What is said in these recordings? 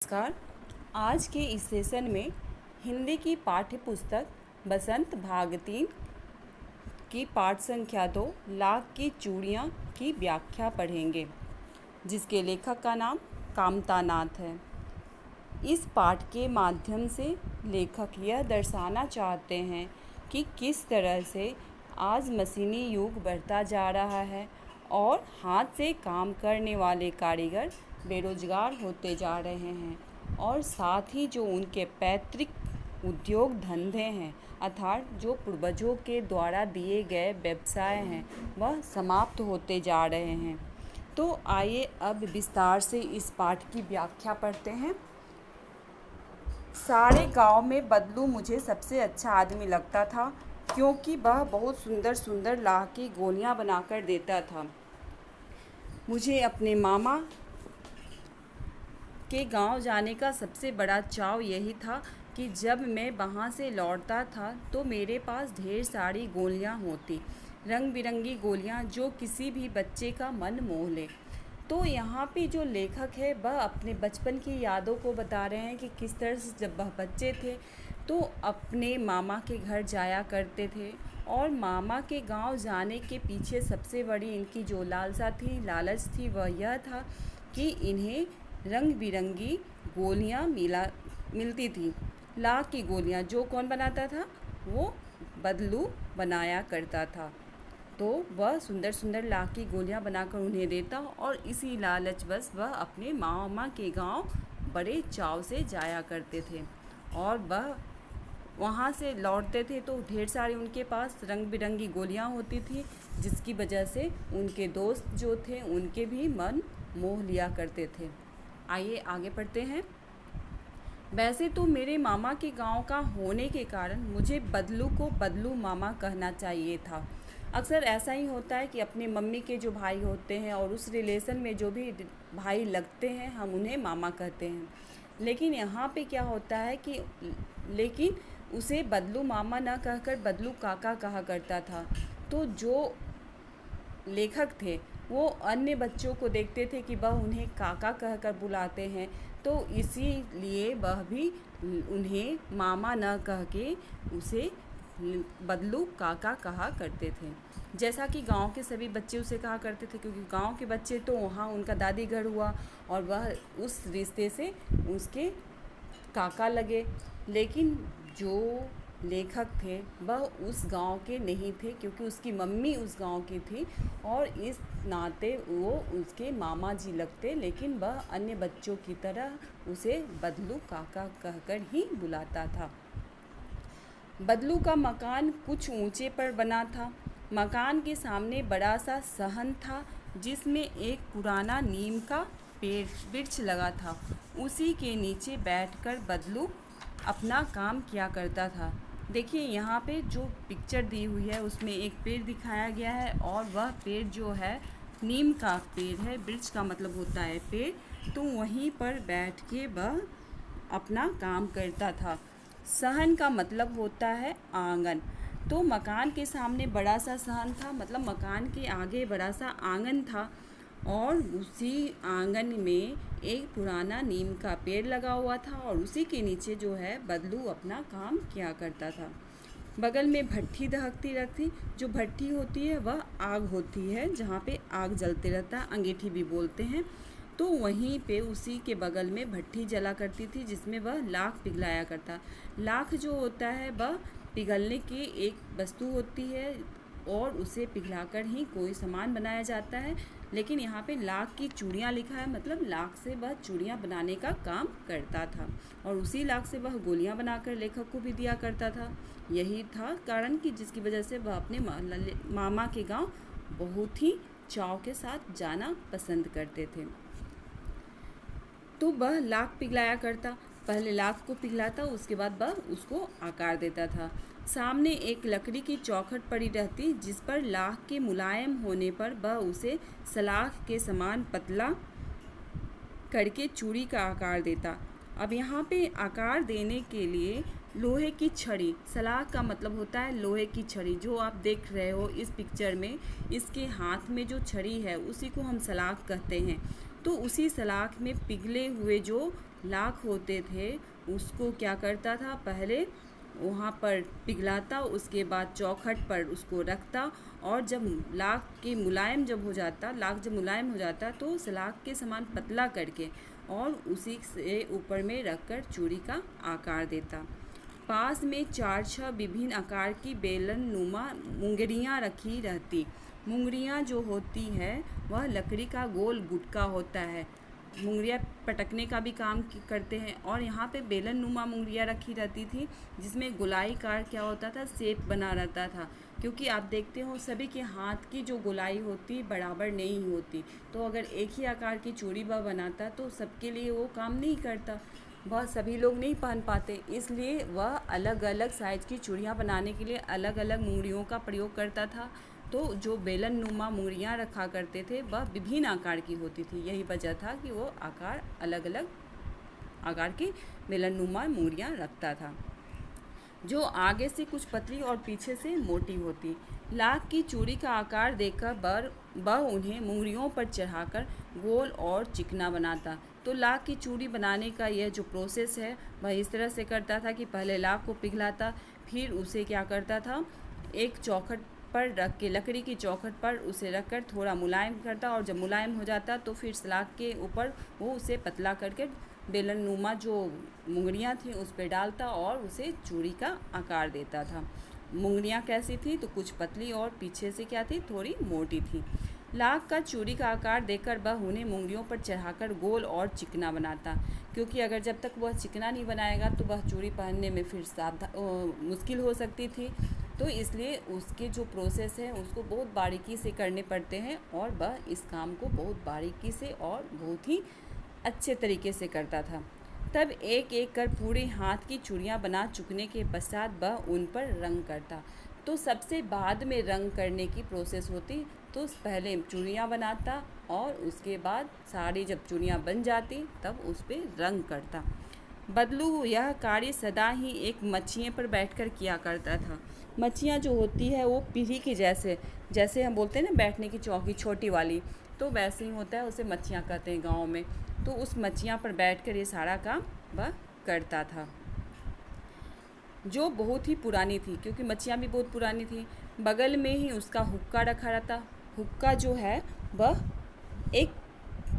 नमस्कार। आज के इस सेशन में हिंदी की पाठ्य पुस्तक बसंत भाग 3 की पाठ संख्या 2 लाख की चूड़ियाँ की व्याख्या पढ़ेंगे, जिसके लेखक का नाम कामतानाथ है। इस पाठ के माध्यम से लेखक यह दर्शाना चाहते हैं कि किस तरह से आज मशीनी युग बढ़ता जा रहा है और हाथ से काम करने वाले कारीगर बेरोजगार होते जा रहे हैं और साथ ही जो उनके पैतृक उद्योग धंधे हैं अर्थात जो पूर्वजों के द्वारा दिए गए व्यवसाय हैं वह समाप्त होते जा रहे हैं। तो आइए अब विस्तार से इस पाठ की व्याख्या पढ़ते हैं। सारे गांव में बदलू मुझे सबसे अच्छा आदमी लगता था, क्योंकि वह बहुत सुंदर सुंदर लाह की गोलियां बनाकर देता था। मुझे अपने मामा के गांव जाने का सबसे बड़ा चाव यही था कि जब मैं वहां से लौटता था तो मेरे पास ढेर सारी गोलियां होती, रंग बिरंगी गोलियां जो किसी भी बच्चे का मन मोह ले। तो यहाँ पे जो लेखक है वह अपने बचपन की यादों को बता रहे हैं कि किस तरह से जब वह बच्चे थे तो अपने मामा के घर जाया करते थे, और मामा के गांव जाने के पीछे सबसे बड़ी इनकी जो लालच थी वह यह था कि इन्हें रंग बिरंगी गोलियां मिलती थी। लाह की गोलियां जो कौन बनाता था? वो बदलू बनाया करता था। तो वह सुंदर सुंदर लाह की गोलियां बनाकर उन्हें देता और इसी लालचवश वह अपने मामा के गांव बड़े चाव से जाया करते थे, और वह वहाँ से लौटते थे तो ढेर सारी उनके पास रंग बिरंगी गोलियां होती थी, जिसकी वजह से उनके दोस्त जो थे उनके भी मन मोह लिया करते थे। आइए आगे पढ़ते हैं। वैसे तो मेरे मामा के गांव का होने के कारण मुझे बदलू को बदलू मामा कहना चाहिए था। अक्सर ऐसा ही होता है कि अपने मम्मी के जो भाई होते हैं और उस रिलेशन में जो भी भाई लगते हैं हम उन्हें मामा कहते हैं, लेकिन यहाँ पे क्या होता है कि उसे बदलू मामा ना कहकर बदलू काका कहा करता था। तो जो लेखक थे वो अन्य बच्चों को देखते थे कि वह उन्हें काका कहकर बुलाते हैं, तो इसीलिए वह भी उन्हें मामा न कह के उसे बदलू काका कहा करते थे, जैसा कि गांव के सभी बच्चे उसे कहा करते थे, क्योंकि गांव के बच्चे तो वहाँ उनका दादी घर हुआ और वह उस रिश्ते से उसके काका लगे। लेकिन जो लेखक थे वह उस गांव के नहीं थे, क्योंकि उसकी मम्मी उस गांव की थी और इस नाते वो उसके मामा जी लगते, लेकिन वह अन्य बच्चों की तरह उसे बदलू काका कहकर ही बुलाता था। बदलू का मकान कुछ ऊंचे पर बना था। मकान के सामने बड़ा सा सहन था जिसमें एक पुराना नीम का वृक्ष लगा था। उसी के नीचे बैठकर बदलू अपना काम किया करता था। देखिए यहाँ पे जो पिक्चर दी हुई है उसमें एक पेड़ दिखाया गया है, और वह पेड़ जो है नीम का पेड़ है। वृक्ष का मतलब होता है पेड़, तो वहीं पर बैठ के वह अपना काम करता था। सहन का मतलब होता है आंगन। तो मकान के सामने बड़ा सा सहन था, मतलब मकान के आगे बड़ा सा आंगन था, और उसी आंगन में एक पुराना नीम का पेड़ लगा हुआ था, और उसी के नीचे जो है बदलू अपना काम किया करता था। बगल में भट्ठी दहकती रहती। जो भट्ठी होती है वह आग होती है, जहाँ पे आग जलते रहता है, अंगीठी भी बोलते हैं। तो वहीं पे उसी के बगल में भट्ठी जला करती थी, जिसमें वह लाख पिघलाया करता। लाख जो होता है वह पिघलने की एक वस्तु होती है, और उसे पिघलाकर ही कोई सामान बनाया जाता है। लेकिन यहाँ पे लाख की चूड़ियाँ लिखा है, मतलब लाख से वह चूड़ियाँ बनाने का काम करता था, और उसी लाख से वह गोलियाँ बनाकर लेखक को भी दिया करता था। यही था कारण कि जिसकी वजह से वह अपने मामा के गांव बहुत ही चाव के साथ जाना पसंद करते थे। तो वह लाख पिघलाया करता, पहले लाख को पिघलाता, उसके बाद वह उसको आकार देता था। सामने एक लकड़ी की चौखट पड़ी रहती, जिस पर लाख के मुलायम होने पर वह उसे सलाख के समान पतला करके चूड़ी का आकार देता। अब यहाँ पे आकार देने के लिए लोहे की छड़ी, सलाख का मतलब होता है लोहे की छड़ी, जो आप देख रहे हो इस पिक्चर में, इसके हाथ में जो छड़ी है उसी को हम सलाख कहते हैं। तो उसी सलाख में पिघले हुए जो लाख होते थे उसको क्या करता था, पहले वहाँ पर पिघलाता, उसके बाद चौखट पर उसको रखता, और जब लाख के मुलायम जब हो जाता, लाख जब मुलायम हो जाता तो उस लाख के समान पतला करके और उसी से ऊपर में रखकर चूड़ी का आकार देता। पास में 4-6 विभिन्न आकार की बेलन नुमा मुंगरियाँ रखी रहती। मुंगरियाँ जो होती है वह लकड़ी का गोल गुटका होता है। मुंगरियाँ पटकने का भी काम करते हैं, और यहाँ पे बेलन नुमा मुंगरियाँ रखी रहती थी जिसमें गोलाईकार क्या होता था, शेप बना रहता था। क्योंकि आप देखते हो सभी के हाथ की जो गोलाई होती बराबर नहीं होती, तो अगर एक ही आकार की चूड़ी वह बनाता तो सबके लिए वो काम नहीं करता, वह सभी लोग नहीं पहन पाते, इसलिए वह अलग अलग साइज़ की चूड़ियाँ बनाने के लिए अलग अलग मुंगरियों का प्रयोग करता था। तो जो बेलन नुमा मुंगरियाँ रखा करते थे वह विभिन्न आकार की होती थी, यही वजह था कि वो आकार अलग अलग आकार की बेलन नुमा मुंगरियाँ रखता था, जो आगे से कुछ पतली और पीछे से मोटी होती। लाख की चूड़ी का आकार देखकर वह उन्हें मुंगरियों पर चढ़ाकर गोल और चिकना बनाता। तो लाख की चूड़ी बनाने का यह जो प्रोसेस है वह इस तरह से करता था कि पहले लाख को पिघलाता, फिर उसे क्या करता था, एक चौखट पर रख के, लकड़ी की चौखट पर उसे रखकर थोड़ा मुलायम करता, और जब मुलायम हो जाता तो फिर लाख के ऊपर वो उसे पतला करके बेलन नुमा जो मुंगरियाँ थी उस पर डालता और उसे चूड़ी का आकार देता था। मुंगरियाँ कैसी थी, तो कुछ पतली और पीछे से क्या थी, थोड़ी मोटी थी। लाख का चूड़ी का आकार देकर वह उन्हें मुंगरियों पर चढ़ाकर गोल और चिकना बनाता, क्योंकि अगर जब तक वह चिकना नहीं बनाएगा तो वह चूड़ी पहनने में फिर मुश्किल हो सकती थी। तो इसलिए उसके जो प्रोसेस है उसको बहुत बारीकी से करने पड़ते हैं, और वह इस काम को बहुत बारीकी से और बहुत ही अच्छे तरीके से करता था। तब एक एक कर पूरे हाथ की चूड़ियाँ बना चुकने के पश्चात वह उन पर रंग करता। तो सबसे बाद में रंग करने की प्रोसेस होती, तो पहले चूड़ियाँ बनाता और उसके बाद सारी जब चूड़ियाँ बन जाती तब उस पर रंग करता। बदलू यह कार्य सदा ही एक मच्छिए पर बैठकर किया करता था। मच्छियाँ जो होती है वो पीढ़ी की जैसे, जैसे हम बोलते हैं ना बैठने की चौकी छोटी वाली, तो वैसे ही होता है, उसे मच्छियाँ कहते हैं गाँव में। तो उस मच्छियाँ पर बैठकर ये सारा काम वह करता था, जो बहुत ही पुरानी थी, क्योंकि मच्छियाँ भी बहुत पुरानी थी। बगल में ही उसका हुक्का रखा रहता। हुक्का जो है वह एक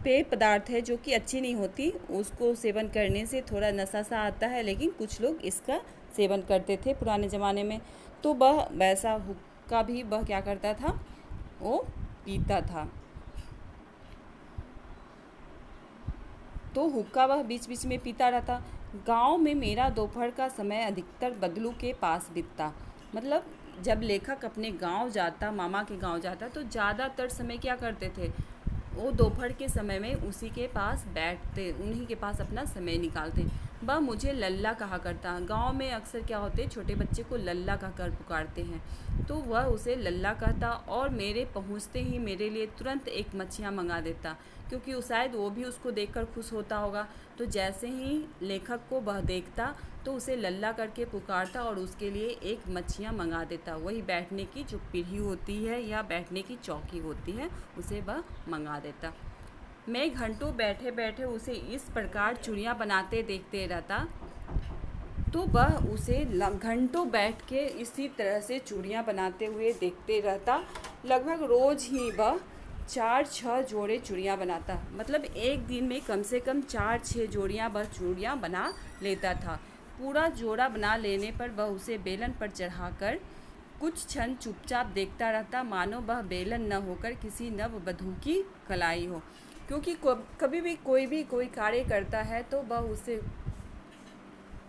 पेय पदार्थ है जो कि अच्छी नहीं होती, उसको सेवन करने से थोड़ा नशा सा आता है, लेकिन कुछ लोग इसका सेवन करते थे पुराने ज़माने में। तो वह वैसा हुक्का भी वह क्या करता था, वो पीता था। तो हुक्का वह बीच बीच में पीता रहता। गांव में मेरा दोपहर का समय अधिकतर बदलू के पास बीतता। मतलब जब लेखक अपने गांव जाता, मामा के गांव जाता, तो ज़्यादातर समय क्या करते थे, वो दोपहर के समय में उसी के पास बैठते, उन्हीं के पास अपना समय निकालते। वह मुझे लल्ला कहा करता। गांव में अक्सर क्या होते, छोटे बच्चे को लल्ला कहकर पुकारते हैं, तो वह उसे लल्ला कहता, और मेरे पहुंचते ही मेरे लिए तुरंत एक मच्छियाँ मंगा देता, क्योंकि शायद वो भी उसको देखकर खुश होता होगा। तो जैसे ही लेखक को वह देखता तो उसे लल्ला करके पुकारता और उसके लिए एक मच्छियाँ मंगा देता। वही बैठने की जो पीढ़ी होती है या बैठने की चौकी होती है उसे वह मंगा देता। मैं घंटों बैठे बैठे उसे इस प्रकार चूड़ियाँ बनाते देखते रहता, तो वह उसे घंटों बैठ के इसी तरह से चूड़ियाँ बनाते हुए देखते रहता। लगभग रोज़ ही वह 4-6 जोड़े चूड़ियाँ बनाता। मतलब एक दिन में कम से कम 4-6 जोड़ियाँ वह चूड़ियाँ बना लेता था। पूरा जोड़ा बना लेने पर वह उसे बेलन पर चढ़ाकर कुछ क्षण चुपचाप देखता रहता, मानो वह बेलन न होकर किसी नववधू की कलाई हो। क्योंकि कभी भी कोई कार्य करता है तो वह उसे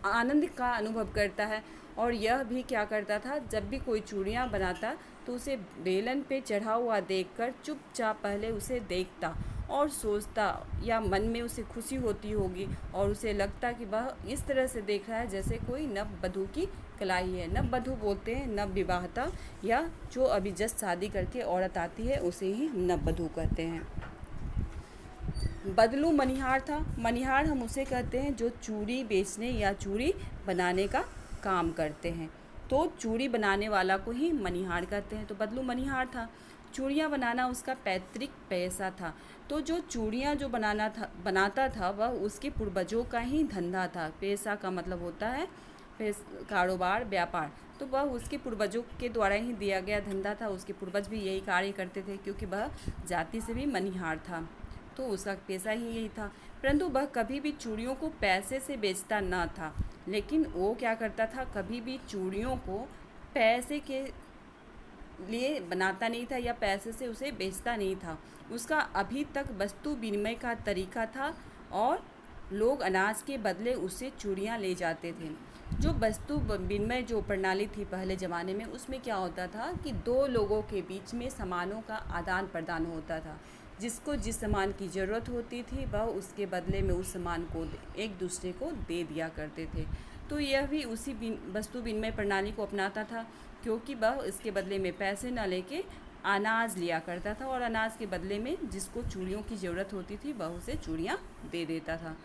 आनंद का अनुभव करता है, और यह भी क्या करता था, जब भी कोई चूड़ियाँ बनाता तो उसे बेलन पे चढ़ा हुआ देखकर चुपचाप पहले उसे देखता और सोचता, या मन में उसे खुशी होती होगी और उसे लगता कि वह इस तरह से देख रहा है जैसे कोई नववधू की कलाई है। नववधू बोलते हैं नव विवाहता, या जो अभी जस्ट शादी करके औरत आती है उसे ही नववधू कहते हैं। बदलू मनिहार था। मनिहार हम उसे कहते हैं जो चूड़ी बेचने या चूड़ी बनाने का काम करते हैं, तो चूड़ी बनाने वाला को ही मनिहार कहते हैं। तो बदलू मनिहार था। चूड़ियाँ बनाना उसका पैतृक पेशा था। तो जो चूड़ियाँ जो बनाता था वह उसके पूर्वजों का ही धंधा था। पेशा का मतलब होता है कारोबार, व्यापार। तो वह उसके पूर्वजों के द्वारा ही दिया गया धंधा था। उसके पूर्वज भी यही कार्य करते थे क्योंकि वह जाति से भी मनिहार था, तो उसका पेशा ही यही था। परंतु वह कभी भी चूड़ियों को पैसे से बेचता ना था, लेकिन वो क्या करता था, कभी भी चूड़ियों को पैसे के लिए बनाता नहीं था या पैसे से उसे बेचता नहीं था। उसका अभी तक वस्तु विनिमय का तरीका था और लोग अनाज के बदले उससे चूड़ियाँ ले जाते थे। जो वस्तु विनिमय जो प्रणाली थी पहले ज़माने में, उसमें क्या होता था कि दो लोगों के बीच में सामानों का आदान प्रदान होता था। जिसको जिस सामान की ज़रूरत होती थी वह उसके बदले में उस सामान को एक दूसरे को दे दिया करते थे। तो यह भी उसी वस्तु विनिमय प्रणाली को अपनाता था, क्योंकि वह इसके बदले में पैसे न लेके अनाज लिया करता था और अनाज के बदले में जिसको चूड़ियों की ज़रूरत होती थी वह उसे चूड़ियाँ दे देता था।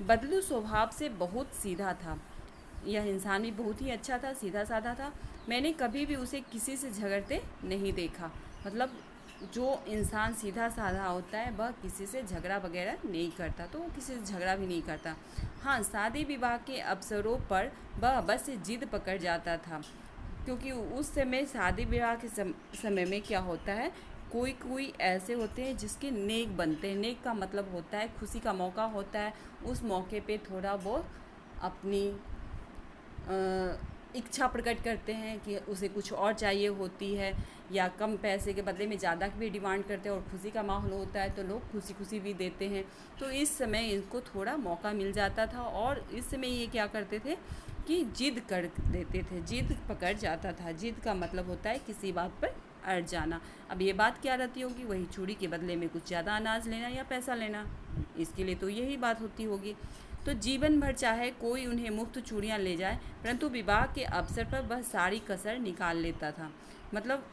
बदलू स्वभाव से बहुत सीधा था। यह इंसान भी बहुत ही अच्छा था, सीधा साधा था। मैंने कभी भी उसे किसी से झगड़ते नहीं देखा। मतलब जो इंसान सीधा साधा होता है वह किसी से झगड़ा वगैरह नहीं करता, तो वो किसी से झगड़ा भी नहीं करता। हाँ, शादी विवाह के अवसरों पर वह बस जिद पकड़ जाता था, क्योंकि उस समय शादी विवाह के समय में क्या होता है, कोई कोई ऐसे होते हैं जिसके नेक बनते हैं। नेक का मतलब होता है खुशी का मौका होता है, उस मौके पे थोड़ा वो अपनी इच्छा प्रकट करते हैं कि उसे कुछ और चाहिए होती है, या कम पैसे के बदले में ज़्यादा भी डिमांड करते हैं और खुशी का माहौल होता है तो लोग खुशी खुशी भी देते हैं। तो इस समय इनको थोड़ा मौका मिल जाता था और इस समय ये क्या करते थे कि जिद कर देते थे, जिद पकड़ जाता था। जिद का मतलब होता है किसी बात पर अड़ जाना। अब ये बात क्या रहती होगी, वही चूड़ी के बदले में कुछ ज़्यादा अनाज लेना या पैसा लेना, इसके लिए तो यही बात होती होगी। तो जीवन भर चाहे कोई उन्हें मुफ्त चूड़ियाँ ले जाए, परंतु विवाह के अवसर पर वह सारी कसर निकाल लेता था। मतलब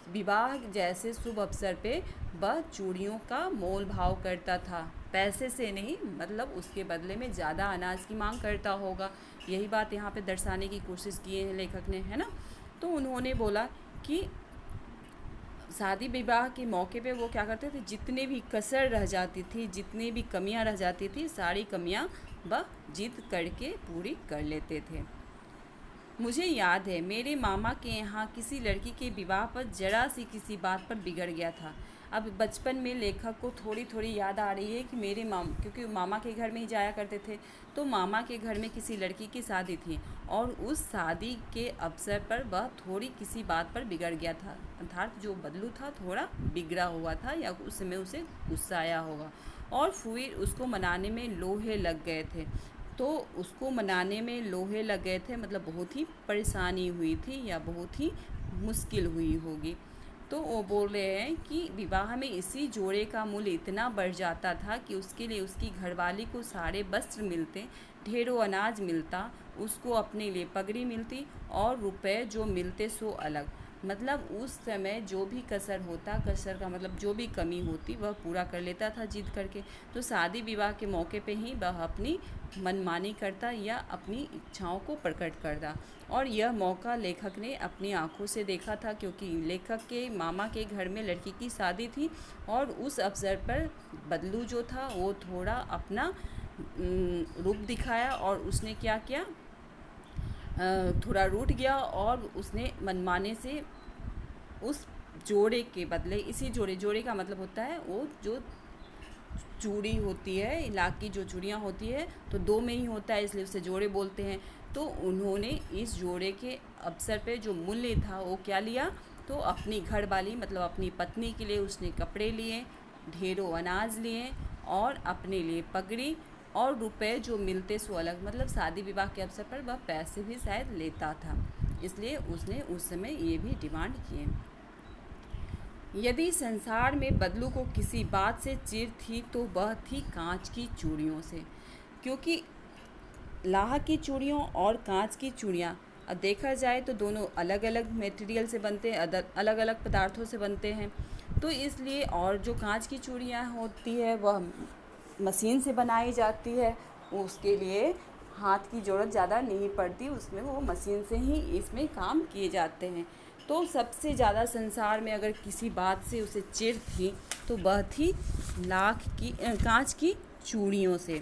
विवाह जैसे शुभ अवसर पे वह चूड़ियों का मोल भाव करता था, पैसे से नहीं, मतलब उसके बदले में ज़्यादा अनाज की मांग करता होगा। यही बात यहाँ पे दर्शाने की कोशिश की है लेखक ने, है ना। तो उन्होंने बोला कि शादी विवाह के मौके पे वो क्या करते थे, जितने भी कसर रह जाती थी, जितनी भी कमियां रह जाती थी, सारी कमियां वह जिद करके पूरी कर लेते थे। मुझे याद है मेरे मामा के यहाँ किसी लड़की के विवाह पर जरा सी किसी बात पर बिगड़ गया था। अब बचपन में लेखक को थोड़ी थोड़ी याद आ रही है कि मेरे क्योंकि मामा के घर में ही जाया करते थे, तो मामा के घर में किसी लड़की की शादी थी और उस शादी के अवसर पर वह थोड़ी किसी बात पर बिगड़ गया था। अर्थात जो बदलू था थोड़ा बिगड़ा हुआ था या उस समय उसे गुस्सा आया होगा और फिर उसको मनाने में लोहे लग गए थे। तो उसको मनाने में लोहे लग गए थे मतलब बहुत ही परेशानी हुई थी या बहुत ही मुश्किल हुई होगी। तो वो बोल रहे हैं कि विवाह में इसी जोड़े का मूल्य इतना बढ़ जाता था कि उसके लिए उसकी घरवाली को सारे वस्त्र मिलते, ढेरों अनाज मिलता, उसको अपने लिए पगड़ी मिलती और रुपए जो मिलते सो अलग। मतलब उस समय जो भी कसर होता, कसर का मतलब जो भी कमी होती वह पूरा कर लेता था जिद करके। तो शादी विवाह के मौके पे ही वह अपनी मनमानी करता या अपनी इच्छाओं को प्रकट करता। और यह मौका लेखक ने अपनी आंखों से देखा था, क्योंकि लेखक के मामा के घर में लड़की की शादी थी और उस अवसर पर बदलू जो था वो थोड़ा अपना रूप दिखाया और उसने क्या किया, थोड़ा रूठ गया और उसने मनमाने से उस जोड़े के बदले इसी जोड़े का मतलब होता है वो जो चूड़ी होती है, इलाक की जो चूड़ियाँ होती है तो दो में ही होता है इसलिए उसे जोड़े बोलते हैं। तो उन्होंने इस जोड़े के अवसर पे जो मूल्य था वो क्या लिया, तो अपनी घर वाली मतलब अपनी पत्नी के लिए उसने कपड़े लिए, ढेरों अनाज लिए और अपने लिए पगड़ी और रुपए जो मिलते सो अलग। मतलब शादी विवाह के अवसर पर वह पैसे भी शायद लेता था, इसलिए उसने उस समय ये भी डिमांड किए। यदि संसार में बदलू को किसी बात से चिढ़ थी तो वह थी कांच की चूड़ियों से, क्योंकि लाह की चूड़ियों और कांच की चूड़ियाँ अब देखा जाए तो दोनों अलग अलग मटेरियल से बनते हैं, अलग अलग पदार्थों से बनते हैं। तो इसलिए और जो कांच की चूड़ियाँ होती है वह मशीन से बनाई जाती है, उसके लिए हाथ की ज़रूरत ज़्यादा नहीं पड़ती, उसमें वो मशीन से ही इसमें काम किए जाते हैं। तो सबसे ज़्यादा संसार में अगर किसी बात से उसे चिढ़ थी तो वह थी कांच की चूड़ियों से।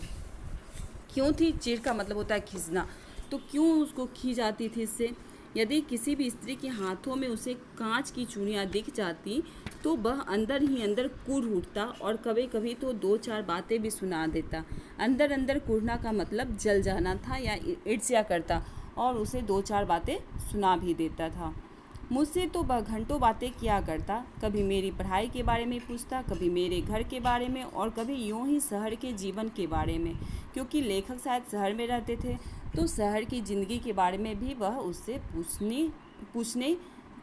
क्यों थी? चिढ़ का मतलब होता है खींचना। तो क्यों उसको खींच जाती थी इससे? यदि किसी भी स्त्री के हाथों में उसे कांच की चूड़ियाँ दिख जाती तो वह अंदर ही अंदर कुढ़ उठता और कभी कभी तो 2-4 बातें भी सुना देता। अंदर अंदर कुढ़ना का मतलब जल जाना था या ईर्ष्या करता, और उसे 2-4 बातें सुना भी देता था। मुझसे तो वह घंटों बातें किया करता, कभी मेरी पढ़ाई के बारे में पूछता, कभी मेरे घर के बारे में, और कभी यूं ही शहर के जीवन के बारे में, क्योंकि लेखक शायद शहर में रहते थे तो शहर की ज़िंदगी के बारे में भी वह उससे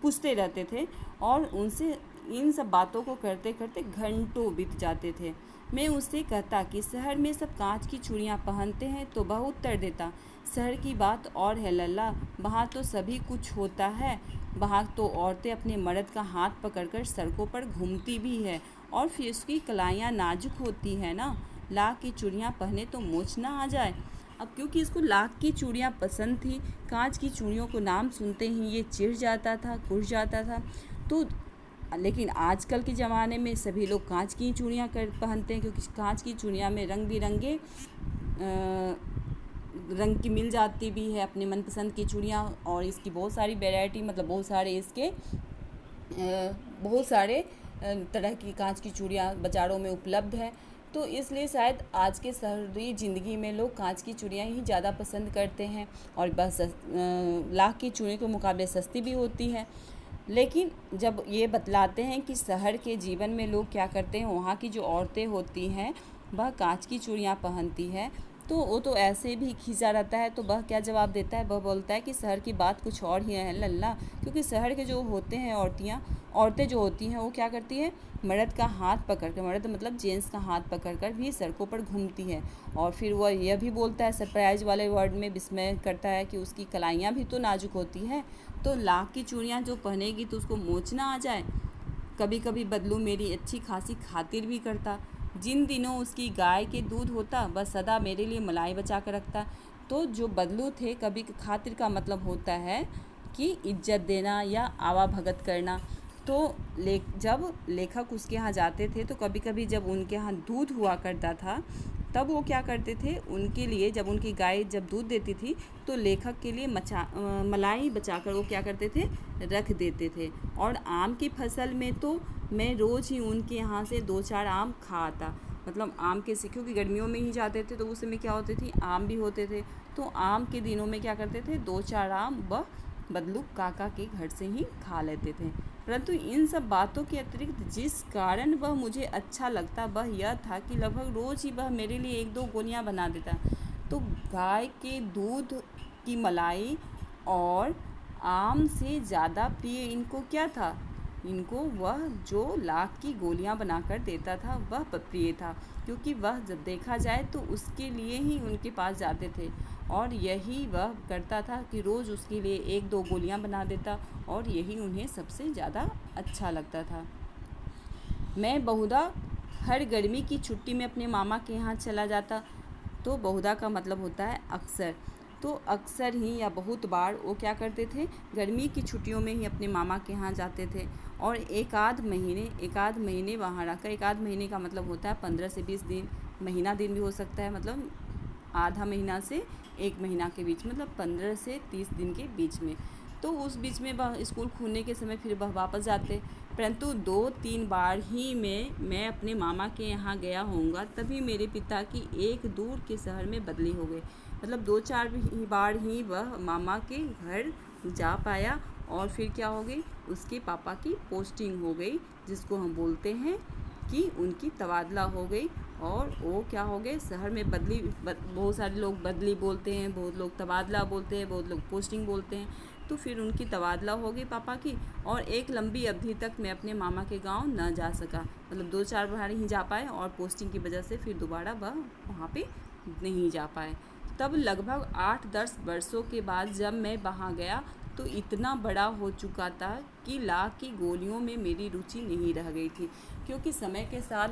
पूछते रहते थे, और उनसे इन सब बातों को करते करते घंटों बीत जाते थे। मैं उससे कहता कि शहर में सब कांच की चूड़ियाँ पहनते हैं, तो वह उत्तर देता, शहर की बात और है लल्ला, वहाँ तो सभी कुछ होता है। वहाँ तो औरतें अपने मर्द का हाथ पकड़कर सड़कों पर घूमती भी है, और फिर उसकी कलाइयाँ नाजुक होती है ना, लाख की चूड़ियाँ पहने तो मोच ना आ जाए। अब क्योंकि इसको लाख की चूड़ियाँ पसंद थी, कांच की चूड़ियों को नाम सुनते ही ये चिढ़ जाता था, कुढ़ जाता था। तो लेकिन आजकल के ज़माने में सभी लोग कांच की चूड़ियाँ पहनते हैं, क्योंकि कांच की चूड़ियाँ में रंग बिरंगे रंग की मिल जाती भी है, अपने मनपसंद की चूड़ियाँ, और इसकी बहुत सारी वैरायटी, मतलब बहुत सारे तरह की कांच की चूड़ियाँ बाज़ारों में उपलब्ध है। तो इसलिए शायद आज के शहरी ज़िंदगी में लोग कांच की चूड़ियाँ ही ज़्यादा पसंद करते हैं, और बस लाख की चूड़ी के मुकाबले सस्ती भी होती है। लेकिन जब ये बतलाते हैं कि शहर के जीवन में लोग क्या करते हैं, वहाँ की जो औरतें होती हैं वह कांच की चूड़ियाँ पहनती है, तो वो तो ऐसे भी खींचा रहता है। तो वह क्या जवाब देता है? वह बोलता है कि शहर की बात कुछ और ही है लल्ला, क्योंकि शहर के जो होते हैं औरतें जो होती हैं वो क्या करती है, मर्द का हाथ पकड़कर, मर्द मतलब जेंट्स का हाथ पकड़कर भी सड़कों पर घूमती है। और फिर वह यह भी बोलता है, सरप्राइज वाले वर्ड में विस्मय करता है, कि उसकी कलाइयाँ भी तो नाजुक होती है, तो लाख की चूड़ियाँ जो पहनेगी तो उसको मोच ना आ जाए। कभी कभी बदलू मेरी अच्छी खासी खातिर भी करता, जिन दिनों उसकी गाय के दूध होता वह सदा मेरे लिए मलाई बचा कर रखता। तो जो बदलू थे, कभी खातिर का मतलब होता है कि इज्जत देना या आवा भगत करना। तो जब लेखक उसके यहाँ जाते थे तो कभी कभी जब उनके यहाँ दूध हुआ करता था, तब वो क्या करते थे, उनके लिए जब उनकी गाय जब दूध देती थी तो लेखक के लिए मलाई बचाकर वो क्या करते थे, रख देते थे। और आम की फसल में तो मैं रोज़ ही उनके यहाँ से 2-4 आम खाता, मतलब आम के सीखों की गर्मियों में ही जाते थे तो उस समय क्या होते थे, आम भी होते थे। तो आम के दिनों में क्या करते थे, 2-4 आम वह बदलू काका के घर से ही खा लेते थे। परंतु इन सब बातों के अतिरिक्त जिस कारण वह मुझे अच्छा लगता वह यह था कि लगभग रोज़ ही वह मेरे लिए 1-2 गोलियां बना देता। तो गाय के दूध की मलाई और आम से ज़्यादा प्रिय इनको क्या था, इनको वह जो लाख की गोलियां बनाकर देता था वह प्रिय था, क्योंकि वह जब देखा जाए तो उसके लिए ही उनके पास जाते थे, और यही वह करता था कि रोज़ उसके लिए 1-2 गोलियां बना देता, और यही उन्हें सबसे ज़्यादा अच्छा लगता था। मैं बहुधा हर गर्मी की छुट्टी में अपने मामा के यहाँ चला जाता। तो बहुधा का मतलब होता है अक्सर। तो अक्सर ही या बहुत बार वो क्या करते थे, गर्मी की छुट्टियों में ही अपने मामा के यहाँ जाते थे, और एक आध महीने वहाँ रहकर, एक आध महीने का मतलब होता है 15 से 20 दिन, महीना दिन भी हो सकता है, मतलब आधा महीना से 1 महीना के बीच, मतलब 15 से 30 दिन के बीच में। तो उस बीच में वह स्कूल खुलने के समय फिर वह वापस जाते। परंतु 2-3 बार ही मैं अपने मामा के यहाँ गया होऊंगा, तभी मेरे पिता की एक दूर के शहर में बदली हो गई। मतलब 2-4 बार ही वह मामा के घर जा पाया, और फिर क्या हो गई, उसके पापा की पोस्टिंग हो गई, जिसको हम बोलते हैं कि उनकी तबादला हो गई। और वो क्या हो गए, शहर में बहुत सारे लोग बदली बोलते हैं, बहुत लोग तबादला बोलते हैं, बहुत लोग पोस्टिंग बोलते हैं। तो फिर उनकी तबादला हो गई पापा की, और एक लंबी अवधि तक मैं अपने मामा के गांव न जा सका, मतलब 2-4 बार ही जा पाए, और पोस्टिंग की वजह से फिर दोबारा वह वहाँ पे नहीं जा पाए। तब लगभग 8-10 वर्षों के बाद जब मैं वहाँ गया तो इतना बड़ा हो चुका था कि लाख की गोलियों में मेरी रुचि नहीं रह गई थी, क्योंकि समय के साथ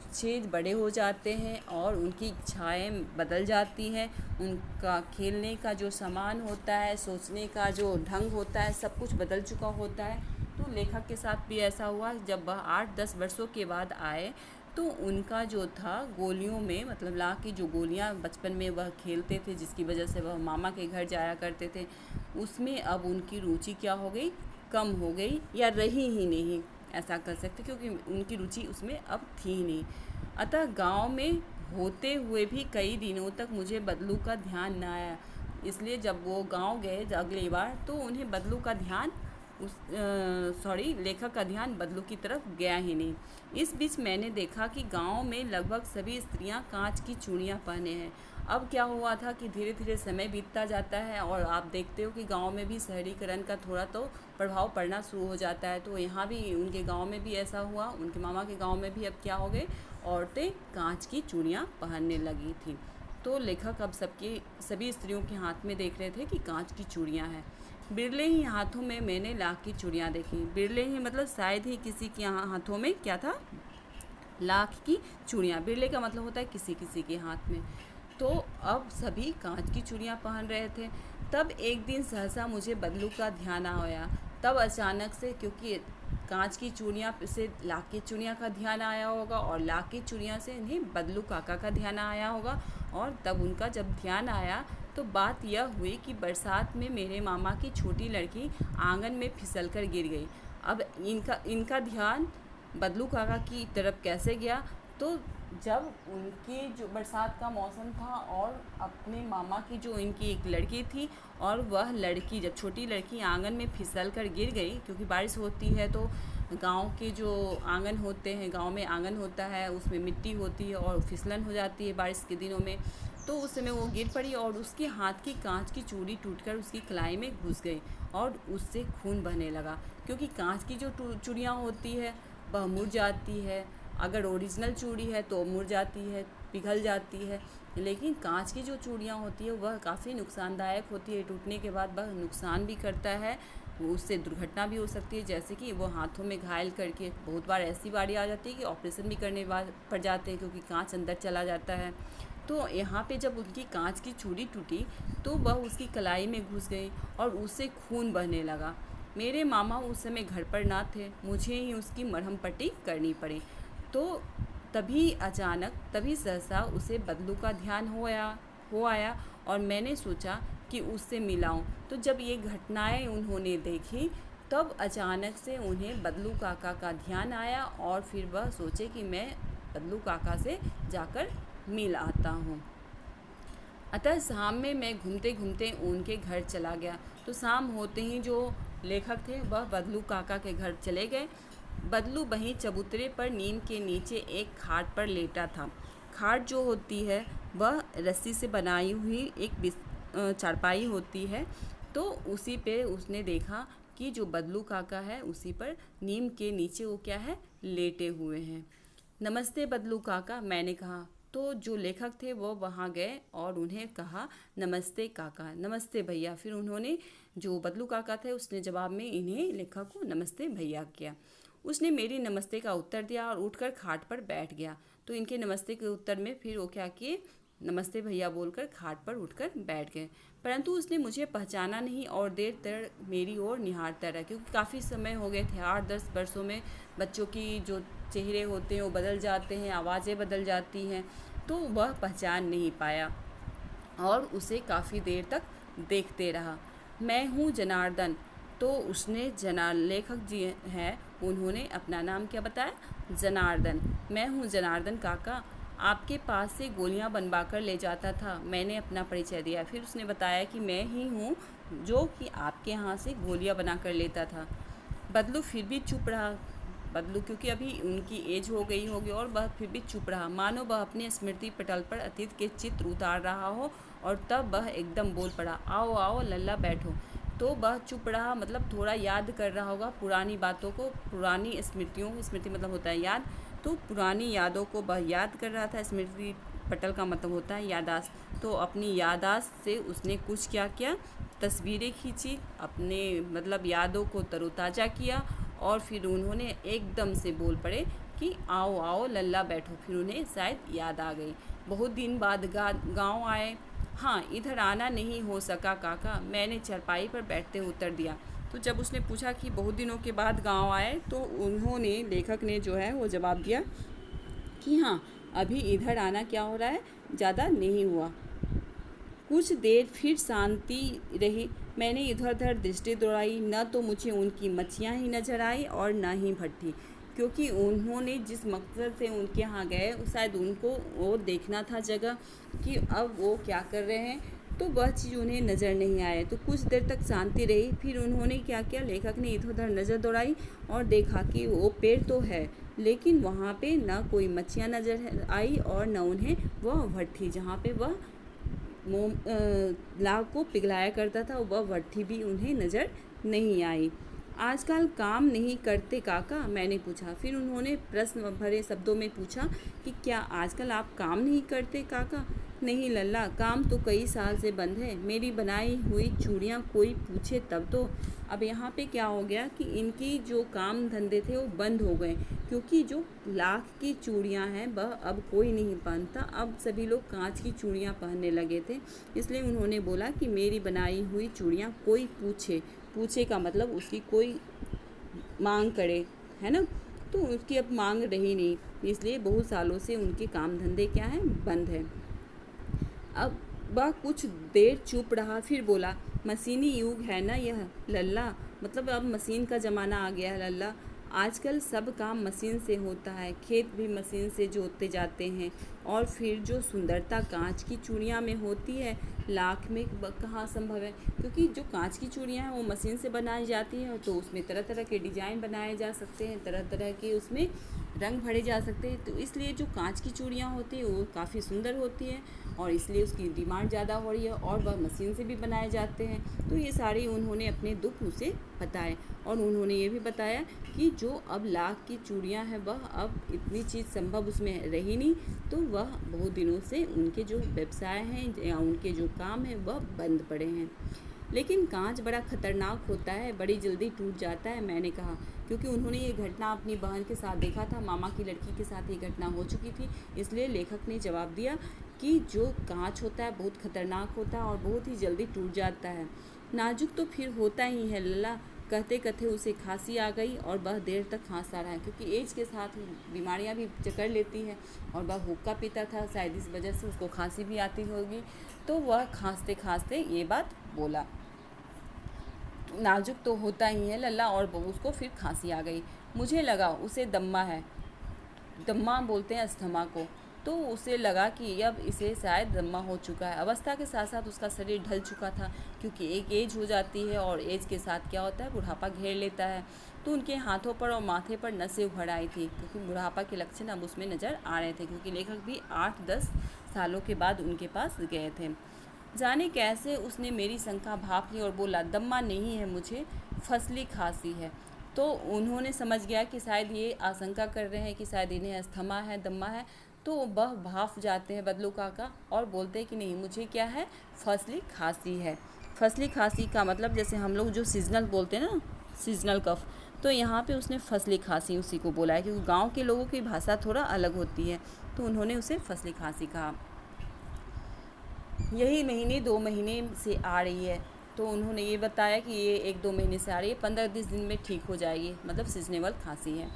बच्चे बड़े हो जाते हैं और उनकी इच्छाएं बदल जाती हैं, उनका खेलने का जो सामान होता है, सोचने का जो ढंग होता है, सब कुछ बदल चुका होता है। तो लेखक के साथ भी ऐसा हुआ। जब वह 8-10 वर्षों के बाद आए तो उनका जो था गोलियों में, मतलब लाख की जो गोलियां बचपन में वह खेलते थे, जिसकी वजह से वह मामा के घर जाया करते थे, उसमें अब उनकी रुचि क्या हो गई, कम हो गई या रही ही नहीं, ऐसा कर सकते, क्योंकि उनकी रुचि उसमें अब थी ही नहीं। अतः गांव में होते हुए भी कई दिनों तक मुझे बदलू का ध्यान न आया। इसलिए जब वो गांव गए अगली बार तो उन्हें बदलू का ध्यान लेखक का ध्यान बदलू की तरफ गया ही नहीं। इस बीच मैंने देखा कि गांव में लगभग सभी स्त्रियां कांच की चूड़ियां पहने हैं। अब क्या हुआ था कि धीरे धीरे समय बीतता जाता है और आप देखते हो कि गांव में भी शहरीकरण का थोड़ा तो प्रभाव पड़ना शुरू हो जाता है। तो यहाँ भी उनके गांव में भी ऐसा हुआ, उनके मामा के गांव में भी अब क्या हो गए, औरतें कांच की चूड़ियाँ पहनने लगी थी। तो लेखक अब सभी स्त्रियों के हाथ में देख रहे थे कि कांच की चूड़ियाँ हैं। बिरले ही हाथों में मैंने लाख की चूड़ियाँ देखी। बिरले ही मतलब शायद ही किसी के हाथों में क्या था, लाख की चूड़ियाँ। बिरले का मतलब होता है किसी किसी के हाथ में। तो अब सभी कांच की चूड़ियाँ पहन रहे थे। तब एक दिन सहसा मुझे बदलू का ध्यान आया। तब अचानक से, क्योंकि कांच की चूड़ियाँ से लाख की चूड़ियाँ का ध्यान आया होगा और लाख की चूड़ियाँ से इन्हें बदलू काका का ध्यान आया होगा। और तब उनका जब ध्यान आया तो बात यह हुई कि बरसात में मेरे मामा की छोटी लड़की आंगन में फिसलकर गिर गई। अब इनका ध्यान बदलू काका की तरफ कैसे गया, तो जब उनके जो बरसात का मौसम था और अपने मामा की जो इनकी एक लड़की थी, और वह लड़की जब छोटी लड़की आंगन में फिसल कर गिर गई, क्योंकि बारिश होती है तो गांव के जो आंगन होते हैं, गांव में आंगन होता है, उसमें मिट्टी होती है और फिसलन हो जाती है बारिश के दिनों में। तो उस समय वो गिर पड़ी और उसके हाथ की कांच की चूड़ी टूटकर उसकी कलाई में घुस गई और उससे खून बहने लगा। क्योंकि कांच की जो चूड़ियाँ होती है वह मुड़ जाती है, अगर ओरिजिनल चूड़ी है तो मुड़ जाती है, पिघल जाती है, लेकिन कांच की जो चूड़ियाँ होती है वह काफ़ी नुकसानदायक होती है। टूटने के बाद वह नुकसान भी करता है, उससे दुर्घटना भी हो सकती है, जैसे कि वो हाथों में घायल करके बहुत बार ऐसी बारी आ जाती है कि ऑपरेशन भी करने पड़ जाते हैं, क्योंकि कांच अंदर चला जाता है। तो यहाँ पे जब उनकी कांच की चूड़ी टूटी तो वह उसकी कलाई में घुस गई और उससे खून बहने लगा। मेरे मामा उस समय घर पर ना थे, मुझे ही उसकी मरहम पट्टी करनी पड़ी। तो तभी सहसा उसे बदलू का ध्यान हो आया और मैंने सोचा कि उससे मिलाऊं। तो जब ये घटनाएं उन्होंने देखी तब अचानक से उन्हें बदलू काका का ध्यान आया और फिर वह सोचे कि मैं बदलू काका से जाकर मिल आता हूँ। अतः शाम में मैं घूमते घूमते उनके घर चला गया। तो शाम होते ही जो लेखक थे वह बदलू काका के घर चले गए। बदलू वहीं चबूतरे पर नीम के नीचे एक खाट पर लेटा था। खाट जो होती है वह रस्सी से बनाई हुई एक चारपाई होती है। तो उसी पे उसने देखा कि जो बदलू काका है उसी पर नीम के नीचे वो क्या है, लेटे हुए हैं। नमस्ते बदलू काका, मैंने कहा। तो जो लेखक थे वो वहाँ गए और उन्हें कहा, नमस्ते काका, नमस्ते भैया। फिर उन्होंने, जो बदलू काका थे उसने जवाब में इन्हें लेखक को नमस्ते भैया किया। उसने मेरी नमस्ते का उत्तर दिया और उठकर खाट पर बैठ गया। तो इनके नमस्ते के उत्तर में फिर वो क्या किए, नमस्ते भैया बोलकर खाट पर उठकर बैठ गए। परंतु उसने मुझे पहचाना नहीं और देर तक मेरी ओर निहारता रहा, क्योंकि काफ़ी समय हो गए थे। 8-10 वर्षों में बच्चों की जो चेहरे होते हैं वो बदल जाते हैं, आवाज़ें बदल जाती हैं, तो वह पहचान नहीं पाया और उसे काफ़ी देर तक देखते रहा। मैं हूँ जनार्दन। तो उसने लेखक जी हैं, उन्होंने अपना नाम क्या बताया, जनार्दन। मैं हूँ जनार्दन काका, आपके पास से गोलियां बनवा कर ले जाता था। मैंने अपना परिचय दिया। फिर उसने बताया कि मैं ही हूँ जो कि आपके यहाँ से गोलियां बना कर लेता था। बदलू फिर भी चुप रहा। बदलू क्योंकि अभी उनकी एज हो गई होगी और वह फिर भी चुप रहा, मानो वह अपने स्मृति पटल पर अतीत के चित्र उतार रहा हो। और तब वह एकदम बोल पड़ा, आओ आओ लल्ला बैठो। तो वह चुप रहा, मतलब थोड़ा याद कर रहा होगा पुरानी बातों को, पुरानी स्मृतियों को। स्मृति मतलब होता है याद, तो पुरानी यादों को वह याद कर रहा था। स्मृति पटल का मतलब होता है यादाश्त। तो अपनी यादाश्त से उसने कुछ क्या किया, तस्वीरें खींची, अपने मतलब यादों को तरोताज़ा किया और फिर उन्होंने एकदम से बोल पड़े कि आओ आओ लल्ला बैठो। फिर उन्हें शायद याद आ गई। बहुत दिन बाद गाँव आए। हाँ, इधर आना नहीं हो सका काका, मैंने चारपाई पर बैठते उत्तर दिया। तो जब उसने पूछा कि बहुत दिनों के बाद गांव आए, तो उन्होंने लेखक ने जो है वो जवाब दिया कि हाँ, अभी इधर आना क्या हो रहा है, ज़्यादा नहीं हुआ। कुछ देर फिर शांति रही। मैंने इधर उधर दृष्टि दौड़ाई, न तो मुझे उनकी मच्छियाँ ही नजर आई और न ही भट्ठी, क्योंकि उन्होंने जिस मकसद से उनके यहाँ गए शायद उनको वो देखना था जगह कि अब वो क्या कर रहे हैं, तो वह चीज़ उन्हें नज़र नहीं आए। तो कुछ देर तक शांति रही। फिर उन्होंने क्या किया, लेखक ने इधर उधर नज़र दौड़ाई और देखा कि वो पेड़ तो है, लेकिन वहाँ पे न कोई मच्छियाँ नज़र आई और न उन्हें वह भट्ठी जहाँ पे वह लाख को पिघलाया करता था, वह भट्ठी भी उन्हें नज़र नहीं आई। आजकल काम नहीं करते काका, मैंने पूछा। फिर उन्होंने प्रश्न भरे शब्दों में पूछा कि क्या आजकल आप काम नहीं करते काका? नहीं लल्ला, काम तो कई साल से बंद है। मेरी बनाई हुई चूड़ियाँ कोई पूछे तब तो। अब यहाँ पे क्या हो गया कि इनकी जो काम धंधे थे वो बंद हो गए, क्योंकि जो लाख की चूड़ियाँ हैं वह अब कोई नहीं पहनता। अब सभी लोग कांच की चूड़ियाँ पहनने लगे थे। इसलिए उन्होंने बोला कि मेरी बनाई हुई चूड़ियाँ कोई पूछे, पूछे का मतलब उसकी कोई मांग करे, है ना। तो उसकी अब मांग रही नहीं, इसलिए बहुत सालों से उनके काम धंधे क्या हैं, बंद है। अब वह कुछ देर चुप रहा, फिर बोला, मशीनी युग है ना यह लल्ला, मतलब अब मशीन का ज़माना आ गया है लल्ला। आजकल सब काम मशीन से होता है, खेत भी मशीन से जोते जाते हैं, और फिर जो सुंदरता कांच की चूड़ियाँ में होती है लाख में कहाँ संभव है, क्योंकि जो कांच की चूड़ियाँ हैं वो मशीन से बनाई जाती हैं, तो उसमें तरह तरह के डिज़ाइन बनाए जा सकते हैं, तरह तरह के उसमें रंग भरे जा सकते हैं। तो इसलिए जो कांच की चूड़ियाँ होती हैं वो काफ़ी सुंदर होती हैं, और इसलिए उसकी डिमांड ज़्यादा हो रही है, और वह मशीन से भी बनाए जाते हैं। तो ये सारे उन्होंने अपने दुख उसे बताए, और उन्होंने ये भी बताया कि जो अब लाख की चूड़ियाँ हैं वह अब इतनी चीज़ संभव उसमें रही नहीं, तो वह बहुत दिनों से उनके जो व्यवसाय हैं या उनके जो काम हैं वह बंद पड़े हैं। लेकिन कांच बड़ा खतरनाक होता है, बड़ी जल्दी टूट जाता है, मैंने कहा, क्योंकि उन्होंने ये घटना अपनी बहन के साथ देखा था, मामा की लड़की के साथ ये घटना हो चुकी थी। इसलिए लेखक ने जवाब दिया कि जो कांच होता है बहुत खतरनाक होता है और बहुत ही जल्दी टूट जाता है। नाजुक तो फिर होता ही है लल्ला। कहते कहते उसे खांसी आ गई और वह देर तक खांसता रहा, क्योंकि एज के साथ बीमारियां भी चकर लेती हैं, और वह हुक्का पीता था, शायद इस वजह से उसको खांसी भी आती होगी। तो वह खांसते खांसते ये बात बोला, नाजुक तो होता ही है लल्ला, और उसको फिर खांसी आ गई। मुझे लगा उसे दम्मा है, दम्मा बोलते हैं अस्थमा को, तो उसे लगा कि अब इसे शायद दम्मा हो चुका है। अवस्था के साथ साथ उसका शरीर ढल चुका था, क्योंकि एक एज हो जाती है और एज के साथ क्या होता है, बुढ़ापा घेर लेता है। तो उनके हाथों पर और माथे पर नसें उभर आई थी, क्योंकि बुढ़ापा के लक्षण अब उसमें नज़र आ रहे थे, क्योंकि लेखक भी 8-10 सालों के बाद उनके पास गए थे। जाने कैसे उसने मेरी शंका भाप ली और बोला, दम्मा नहीं है मुझे, फसली खांसी है। तो उन्होंने समझ गया कि शायद ये आशंका कर रहे हैं कि शायद इन्हें अस्थमा है, दम्मा है। तो वह भाप जाते हैं बदलू काका और बोलते हैं कि नहीं, मुझे क्या है, फसली खांसी है। फसली खांसी का मतलब जैसे हम लोग जो सीजनल बोलते हैं ना, सीजनल कफ, तो यहाँ पे उसने फसली खांसी उसी को बोला है, क्योंकि गांव के लोगों की भाषा थोड़ा अलग होती है, तो उन्होंने उसे फसली खांसी कहा। यही महीने 2 महीने से आ रही है। तो उन्होंने ये बताया कि ये 1-2 महीने से आ रही है, 15-20 दिन में ठीक हो जाएगी, मतलब सीजनेबल खांसी है।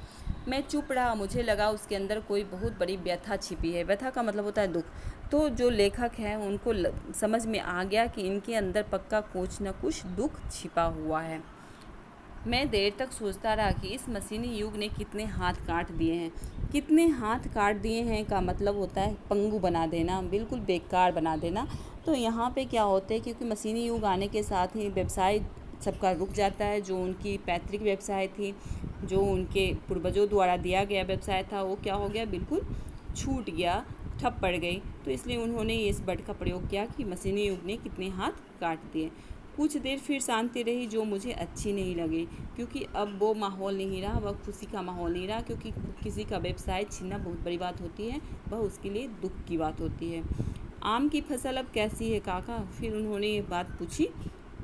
मैं चुप रहा, मुझे लगा उसके अंदर कोई बहुत बड़ी व्यथा छिपी है। व्यथा का मतलब होता है दुख। तो जो लेखक हैं उनको समझ में आ गया कि इनके अंदर पक्का कुछ न कुछ दुख छिपा हुआ है। मैं देर तक सोचता रहा कि इस मशीनी युग ने कितने हाथ काट दिए हैं। कितने हाथ काट दिए हैं का मतलब होता है पंगु बना देना, बिल्कुल बेकार बना देना। तो यहाँ पे क्या होता है, क्योंकि मशीनी युग आने के साथ ही व्यवसाय सबका रुक जाता है। जो उनकी पैतृक व्यवसाय थी, जो उनके पूर्वजों द्वारा दिया गया व्यवसाय था, वो क्या हो गया, बिल्कुल छूट गया, ठप पड़ गई। तो इसलिए उन्होंने इस वर्ड का प्रयोग किया कि मशीनी युग ने कितने हाथ काट दिए। कुछ देर फिर शांति रही, जो मुझे अच्छी नहीं लगी, क्योंकि अब वो माहौल नहीं रहा, वह खुशी का माहौल नहीं रहा, क्योंकि किसी का व्यवसाय छीनना बहुत बड़ी बात होती है, वह उसके लिए दुख की बात होती है। आम की फसल अब कैसी है काका? फिर उन्होंने ये बात पूछी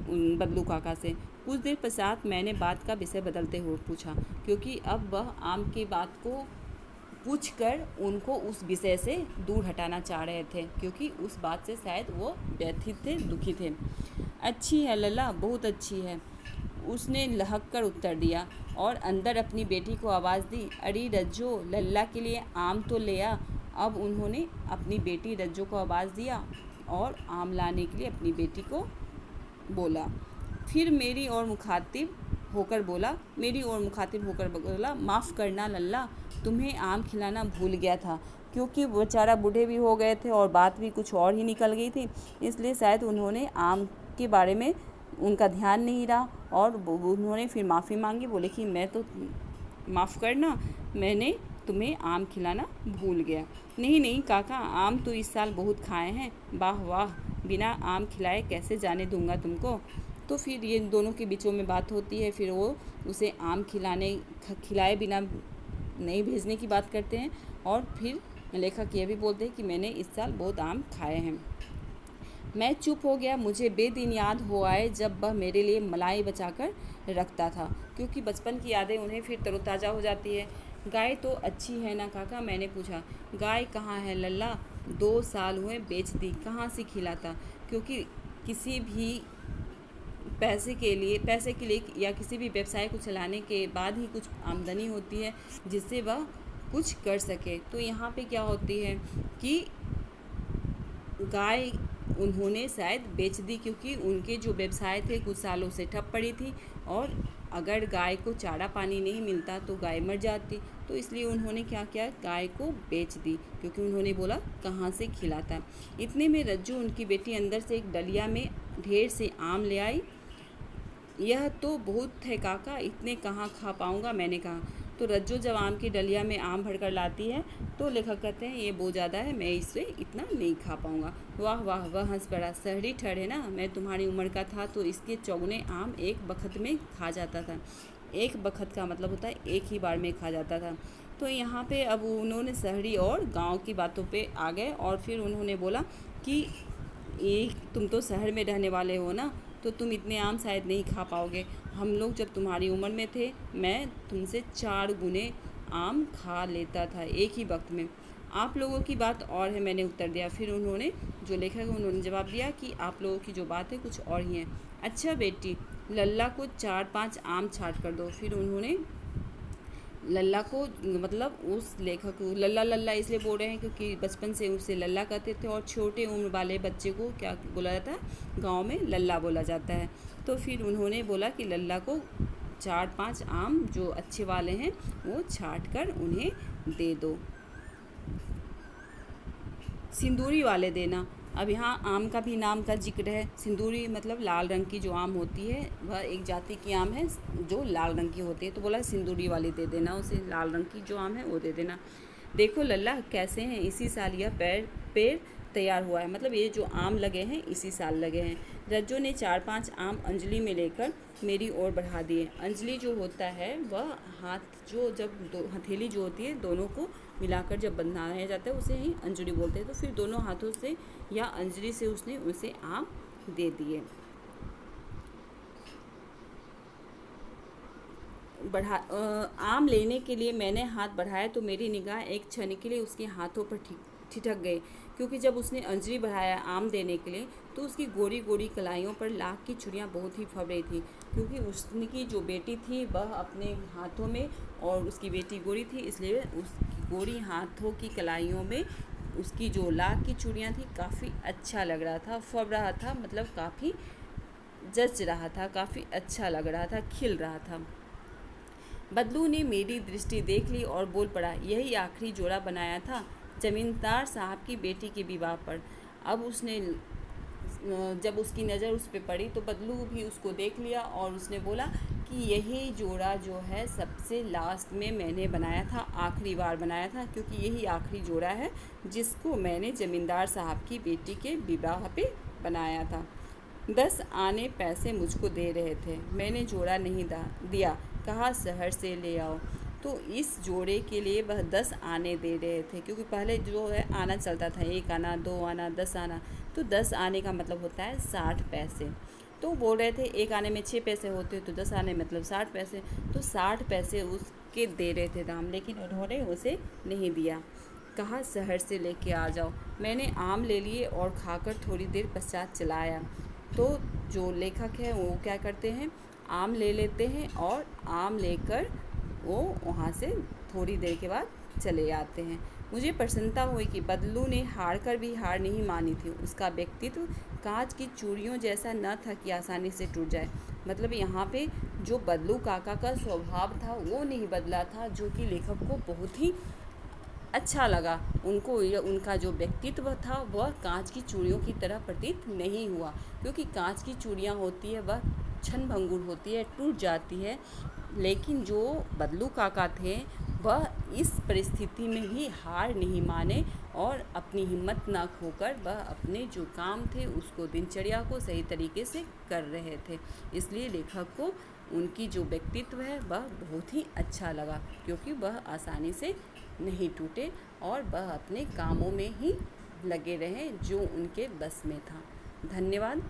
बदलू काका से। कुछ देर पश्चात मैंने बात का विषय बदलते हुए पूछा, क्योंकि अब वह आम की बात को पूछकर उनको उस विषय से दूर हटाना चाह रहे थे, क्योंकि उस बात से शायद वो व्यथित थे, दुखी थे। अच्छी है लल्ला, बहुत अच्छी है, उसने लहक कर उत्तर दिया और अंदर अपनी बेटी को आवाज़ दी, अरे रज्जो, लल्ला के लिए आम तो ले आ। अब उन्होंने अपनी बेटी रज्जो को आवाज़ दिया और आम लाने के लिए अपनी बेटी को बोला। फिर मेरी ओर मुखातिब होकर बोला, माफ़ करना लल्ला, तुम्हें आम खिलाना भूल गया था, क्योंकि बेचारा बूढ़े भी हो गए थे और बात भी कुछ और ही निकल गई थी, इसलिए शायद उन्होंने आम के बारे में उनका ध्यान नहीं रहा और उन्होंने फिर माफ़ी मांगी। बोले कि मैं तो माफ़ करना, मैंने तुम्हें आम खिलाना भूल गया। नहीं काका, आम तो इस साल बहुत खाए हैं। वाह वाह, बिना आम खिलाए कैसे जाने दूंगा तुमको। तो फिर ये दोनों के बीचों में बात होती है, फिर वो उसे आम खिलाए बिना नहीं भेजने की बात करते हैं और फिर लेखक ये भी बोलते हैं कि मैंने इस साल बहुत आम खाए हैं। मैं चुप हो गया। मुझे बेदिन याद हो आए जब वह मेरे लिए मलाई बचाकर रखता था, क्योंकि बचपन की यादें उन्हें फिर तरोताज़ा हो जाती है। गाय तो अच्छी है ना काका, मैंने पूछा। गाय कहाँ है लल्ला, 2 साल हुए बेच दी, कहाँ से खिलाता, क्योंकि किसी भी पैसे के लिए या किसी भी व्यवसाय को चलाने के बाद ही कुछ आमदनी होती है जिससे वह कुछ कर सके। तो यहाँ पे क्या होती है कि गाय उन्होंने शायद बेच दी, क्योंकि उनके जो व्यवसाय थे कुछ सालों से ठप पड़ी थी और अगर गाय को चारा पानी नहीं मिलता तो गाय मर जाती। तो इसलिए उन्होंने क्या किया, गाय को बेच दी, क्योंकि उन्होंने बोला कहाँ से खिलाता। इतने में रज्जू, उनकी बेटी, अंदर से एक डलिया में ढेर से आम ले आई। यह तो बहुत है काका, इतने कहाँ खा पाऊँगा, मैंने कहा। तो रज्जो जब आम की डलिया में आम भरकर लाती है तो लेखक कहते हैं ये बहुत ज़्यादा है, मैं इससे इतना नहीं खा पाऊँगा। वाह वाह, वह हंस पड़ा। शहरी ठहरे ना, मैं तुम्हारी उम्र का था तो इसके चौगुने आम एक बखत में खा जाता था। एक बखत का मतलब होता है एक ही बार में खा जाता था। तो यहाँ पे अब उन्होंने शहरी और गाँव की बातों पे आ गए और फिर उन्होंने बोला कि ये तुम तो शहर में रहने वाले हो ना, तो तुम इतने आम शायद नहीं खा पाओगे। हम लोग जब तुम्हारी उम्र में थे, मैं तुमसे 4 गुने आम खा लेता था एक ही वक्त में। आप लोगों की बात और है, मैंने उत्तर दिया। फिर उन्होंने, जो लेखक है, उन्होंने जवाब दिया कि आप लोगों की जो बात है कुछ और ही है। अच्छा बेटी, लल्ला को 4-5 आम छाँट कर दो। फिर उन्होंने लल्ला को, मतलब उस लेखक को लल्ला लल्ला इसलिए बोल रहे हैं क्योंकि बचपन से उसे लल्ला कहते थे और छोटे उम्र वाले बच्चे को क्या बोला जाता है, गांव में लल्ला बोला जाता है। तो फिर उन्होंने बोला कि लल्ला को 4-5 आम जो अच्छे वाले हैं वो छाँट कर उन्हें दे दो, सिंदूरी वाले देना। अब यहाँ आम का भी नाम का जिक्र है। सिंदूरी मतलब लाल रंग की जो आम होती है, वह एक जाति की आम है जो लाल रंग की होती है। तो बोला सिंदूरी वाली दे देना उसे, लाल रंग की जो आम है वो दे देना। देखो लल्ला कैसे हैं, इसी साल यह पेड़ तैयार हुआ है, मतलब ये जो आम लगे हैं इसी साल लगे हैं। रज्जो ने 4-5 आम अंजलि में लेकर मेरी ओर बढ़ा दिए। अंजलि जो होता है वह हाथ, जो जब हथेली जो होती है दोनों को मिलाकर जब बनाया जाता है उसे ही अंजलि बोलते हैं। तो फिर दोनों हाथों से या अंजलि से उसने उसे आम दे दिए। आम लेने के लिए मैंने हाथ बढ़ाया तो मेरी निगाह एक क्षण के लिए उसके हाथों पर ठिठक गई, क्योंकि जब उसने अंजलि बढ़ाया आम देने के लिए तो उसकी गोरी गोरी कलाइयों पर लाख की चूड़ियाँ बहुत ही फब रही थी, क्योंकि उसकी जो बेटी थी वह अपने हाथों में, और उसकी बेटी गोरी थी इसलिए उसकी गोरी हाथों की कलाइयों में उसकी जो लाख की चूड़ियाँ थी काफ़ी अच्छा लग रहा था, फब रहा था, मतलब काफ़ी जच रहा था, काफ़ी अच्छा लग रहा था, खिल रहा था। बदलू ने मेरी दृष्टि देख ली और बोल पड़ा, यही आखिरी जोड़ा बनाया था जमींदार साहब की बेटी के विवाह पर। अब उसने, जब उसकी नज़र उस पर पड़ी तो बदलू भी उसको देख लिया और उसने बोला कि यही जोड़ा जो है सबसे लास्ट में मैंने बनाया था, आखिरी बार बनाया था, क्योंकि यही आखिरी जोड़ा है जिसको मैंने ज़मींदार साहब की बेटी के विवाह पे बनाया था। 10 आने पैसे मुझको दे रहे थे, मैंने जोड़ा नहीं दिया, कहा शहर से ले आओ। तो इस जोड़े के लिए वह 10 आने दे रहे थे, क्योंकि पहले जो है आना चलता था, 1 आना, 2 आना, 10 आना, तो 10 आने का मतलब होता है 60 पैसे। तो बोल रहे थे 1 आने में 6 पैसे होते तो 10 आने मतलब 60 पैसे, तो 60 पैसे उसके दे रहे थे दाम, लेकिन उन्होंने उसे नहीं दिया। कहा शहर से लेके आ जाओ। मैंने आम ले लिए और खाकर थोड़ी देर पश्चात चला आया। तो जो लेखक है वो क्या करते हैं, आम ले लेते हैं और आम लेकर वो वहाँ से थोड़ी देर के बाद चले आते हैं। मुझे प्रसन्नता हुई कि बदलू ने हार कर भी हार नहीं मानी थी। उसका व्यक्तित्व कांच की चूड़ियों जैसा न था कि आसानी से टूट जाए। मतलब यहाँ पे जो बदलू काका का स्वभाव था वो नहीं बदला था, जो कि लेखक को बहुत ही अच्छा लगा। उनको उनका जो व्यक्तित्व था वह कांच की चूड़ियों की तरह प्रतीत नहीं हुआ, क्योंकि कांच की चूड़ियाँ होती है वह क्षण भंगुर होती है, टूट जाती है। लेकिन जो बदलू काका थे वह इस परिस्थिति में भी हार नहीं माने और अपनी हिम्मत ना खोकर वह अपने जो काम थे उसको, दिनचर्या को सही तरीके से कर रहे थे। इसलिए लेखक को उनकी जो व्यक्तित्व है वह बहुत ही अच्छा लगा, क्योंकि वह आसानी से नहीं टूटे और वह अपने कामों में ही लगे रहें जो उनके बस में था। धन्यवाद।